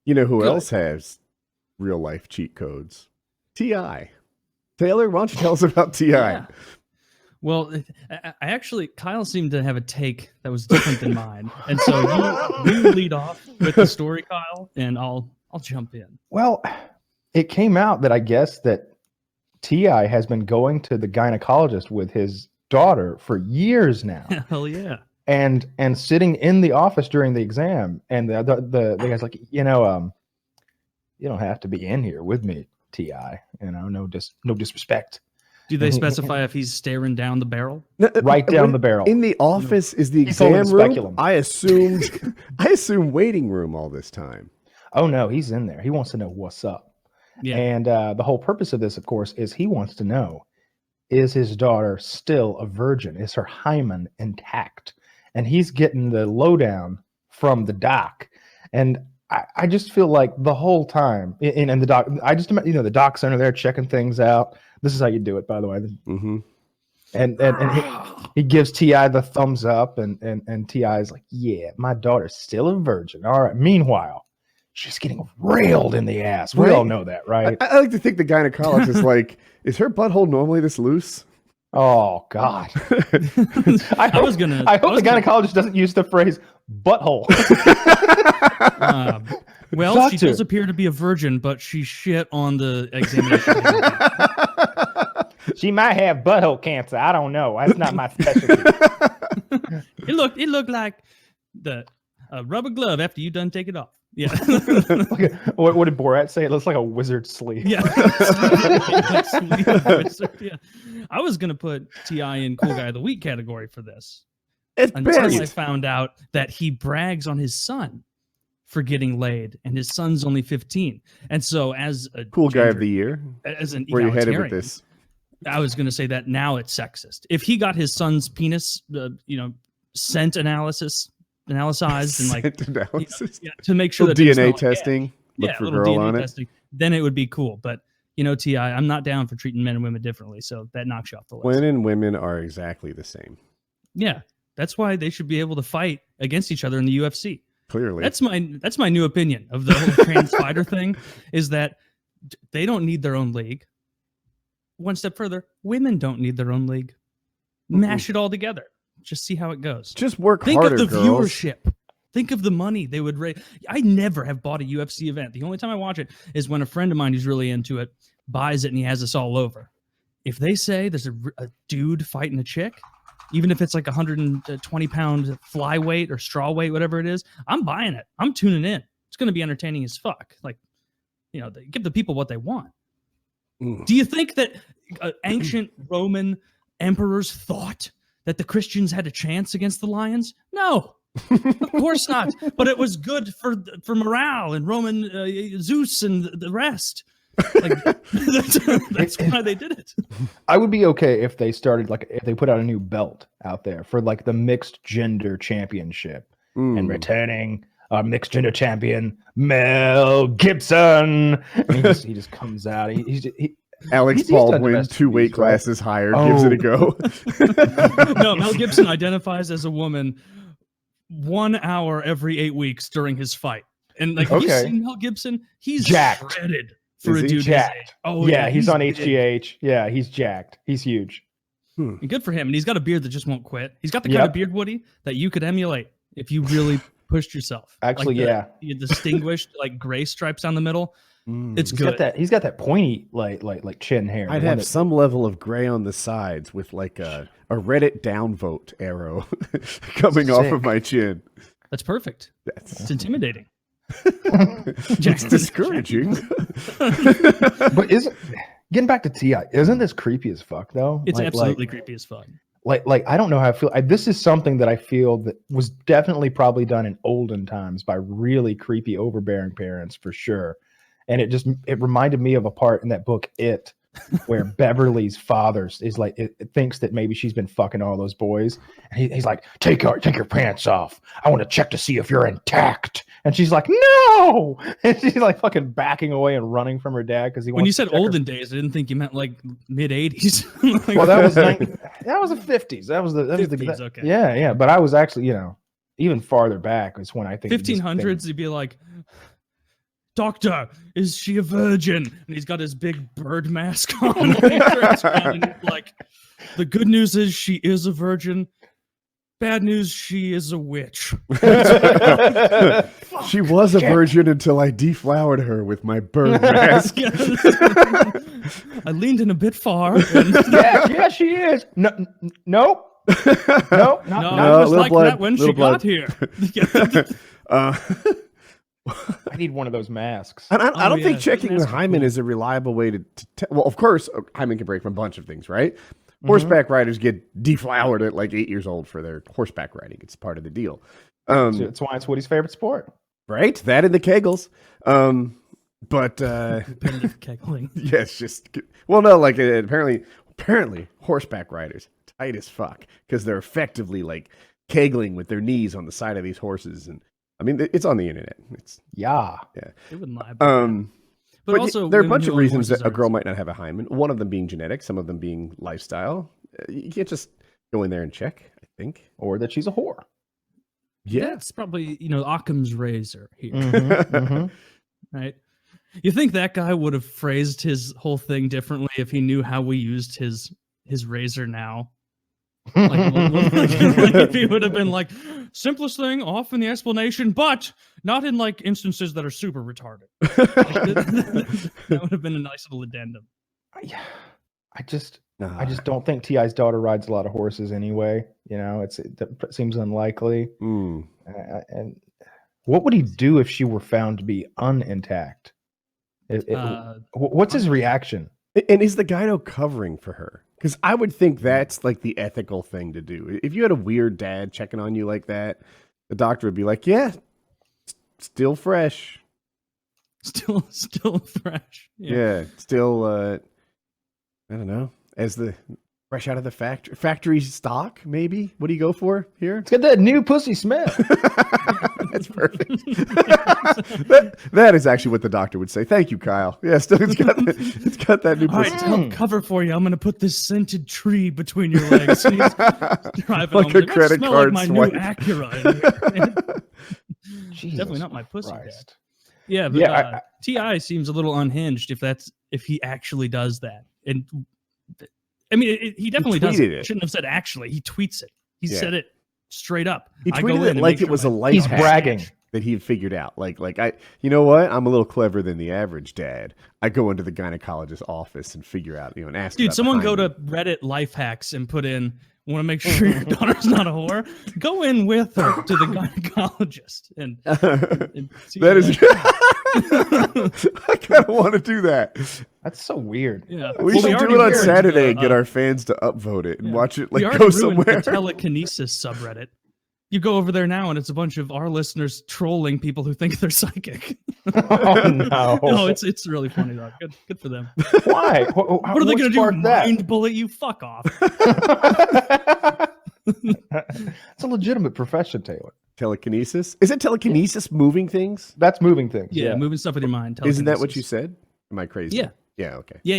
You know who Good. else has real life cheat codes? Ti. Taylor, why don't you tell us about Ti? Yeah. Well, I actually, Kyle seemed to have a take that was different than mine, and so you lead off with the story, Kyle, and I'll jump in. Well, it came out that I guess that T.I. has been going to the gynecologist with his daughter for years now. Hell yeah. And sitting in the office during the exam, and the guy's like, you don't have to be in here with me, T.I. No disrespect. Do they specify if he's staring down the barrel? Right down the barrel. In the office is the He told him exam room. speculum. I assumed waiting room all this time. Oh no, he's in there. He wants to know what's up. Yeah. And the whole purpose of this, of course, is he wants to know, is his daughter still a virgin? Is her hymen intact? And he's getting the lowdown from the doc. And I just feel like the whole time, and the doc, I just imagine, the doc's under there checking things out. This is how you do it, by the way. Mm-hmm. And he gives T.I. the thumbs up, and T.I. is like, yeah, my daughter's still a virgin. All right. Meanwhile, she's getting railed in the ass. We all know that, right? I like to think the gynecologist is like, is her butthole normally this loose? Oh God! I hope the gynecologist doesn't use the phrase butthole. Well, she does appear to be a virgin, but she shit on the examination. She might have butthole cancer. I don't know. That's not my specialty. It looked like the rubber glove after you done take it off. Yeah. What did Borat say? It looks like a wizard's sleeve. Yeah. Yeah. I was gonna put T.I. in Cool Guy of the Week category for this. Until I found out that he brags on his son for getting laid, and his son's only 15. And so, as a Cool Guy of the Year, as an where you headed with this? I was going to say that now it's sexist. If he got his son's penis, scent analyzed and like to make sure that DNA testing, look for girl on it, then it would be cool. But T.I., I'm not down for treating men and women differently, so that knocks you off the list. Men and women are exactly the same. Yeah, that's why they should be able to fight against each other in the UFC. Clearly, that's my new opinion of the whole trans fighter thing. Is that they don't need their own league. One step further, women don't need their own league. Mash it all together. Just see how it goes. Just work harder, girls. Think of the viewership. Think of the money they would raise. I never have bought a UFC event. The only time I watch it is when a friend of mine who's really into it buys it and he has us all over. If they say there's a dude fighting a chick, even if it's like 120-pound flyweight or straw weight, whatever it is, I'm buying it. I'm tuning in. It's going to be entertaining as fuck. Like, they give the people what they want. Do you think that ancient Roman emperors thought that the Christians had a chance against the lions? No, of course not. But it was good for morale and Roman Zeus and the rest. Like, that's why they did it. I would be okay if they started, like, if they put out a new belt out there for like the mixed gender championship and returning our mixed gender champion, Mel Gibson. And he just comes out. Alex Baldwin, 2 weight classes higher, gives it a go. No, Mel Gibson identifies as a woman 1 hour every 8 weeks during his fight. And like, you seen Mel Gibson? He's jacked. Shredded for a dude jacked. his age. Oh yeah, he's on HGH. Yeah, he's jacked. He's huge. And good for him. And he's got a beard that just won't quit. He's got the kind of beard, Woody, that you could emulate if you really pushed yourself. Actually, like the distinguished like gray stripes down the middle. It's good. He's got that pointy like chin hair. I'd have some level of gray on the sides with like a Reddit downvote arrow coming off of my chin. That's perfect. It's intimidating. It's discouraging. But getting back to T.I., isn't this creepy as fuck though? It's absolutely creepy as fuck. Like I don't know how I feel. This is something that I feel that was definitely probably done in olden times by really creepy, overbearing parents for sure. And it reminded me of a part in that book, It, where Beverly's father is like, it thinks that maybe she's been fucking all those boys. And he's like, take your pants off. I want to check to see if you're intact. And she's like, no. And she's like fucking backing away and running from her dad because he. When you said olden days, I didn't think you meant like mid 80s. Like, well, that was the 50s. That was the 50s. Okay. Yeah. But I was actually, even farther back is when I think 1500s. You'd be like, doctor, is she a virgin? And he's got his big bird mask on. And he turns around and he's like, the good news is she is a virgin. Bad news, she is a witch. She was a virgin until I deflowered her with my bird mask. I leaned in a bit far. And Yeah, she is. Nope. Nope. no, Not, I was little like blood, that when she little blood. got here. I need one of those masks. And I don't yeah, think those checking the masks are hymen cool. is a reliable way to well, of course, a hymen can break from a bunch of things, right? Horseback riders get deflowered at like 8 years old for their horseback riding. It's part of the deal. That's why it's Woody's favorite sport. Right? That and the kegels. But Competitive kegling. yeah, it's just well, no, like apparently horseback riders tight as fuck because they're effectively like kegling with their knees on the side of these horses, and I mean it's on the internet. It's Yeah. They wouldn't lie about that. But also, there are a women bunch who of own reasons horses that a are- girl might not have a hymen. One of them being genetic, some of them being lifestyle. You can't just go in there and check. I think. Or that she's a whore. Yeah. That's probably, Occam's razor here, Mhm. right? You think that guy would have phrased his whole thing differently if he knew how we used his razor now? Like if he would have been like, simplest thing, off in the explanation, but not in like instances that are super retarded. That would have been a nice little addendum. I just don't think T.I.'s daughter rides a lot of horses anyway. It seems unlikely. Mm. And what would he do if she were found to be unintact? What's his reaction? And is the gyno covering for her? Because I would think that's like the ethical thing to do. If you had a weird dad checking on you like that, the doctor would be like, "Yeah, still fresh. Still fresh. Yeah, still. I don't know, as the fresh out of the factory stock. Maybe. What do you go for here? It's got that new pussy smell. That's perfect. that is actually what the doctor would say. Thank you, Kyle. Yeah, still it's got that new. All right, to help cover for you, I'm going to put this scented tree between your legs. And he's driving Like home. a credit smell card like my swipe. new Acura. Jesus Definitely not my pussy. Christ. Dad. Yeah, but Yeah, Ti seems a little unhinged if he actually does that. And I mean, he definitely does. tweeted it. Shouldn't have said actually. He tweets it. He Yeah. said it straight up. He I go tweeted in it and like make it sure was a my- life He's hack bragging. that he had figured out. Like you know what? I'm a little clever than the average dad. I go into the gynecologist's office and figure out, and ask. Dude, about someone the go to hymen. Reddit life hacks and put in, want to make sure your daughter's not a whore? Go in with her to the gynecologist and see That what is. I kind of want to do that. That's so weird. Yeah, We Well, should already do it on ruined Saturday the, and get our fans to upvote it and yeah. watch it we like already go ruined somewhere. the telekinesis subreddit. You go over there now, and it's a bunch of our listeners trolling people who think they're psychic. Oh no! No, it's really funny though. Good for them. Why? What are they going to do? Mind bullet you? Fuck off. It's a legitimate profession, Taylor. Telekinesis? Is it telekinesis moving things? That's moving things. Yeah, moving stuff with your mind. Isn't that what telekinesis. you said? Am I crazy? Yeah. Yeah. Okay. Yeah.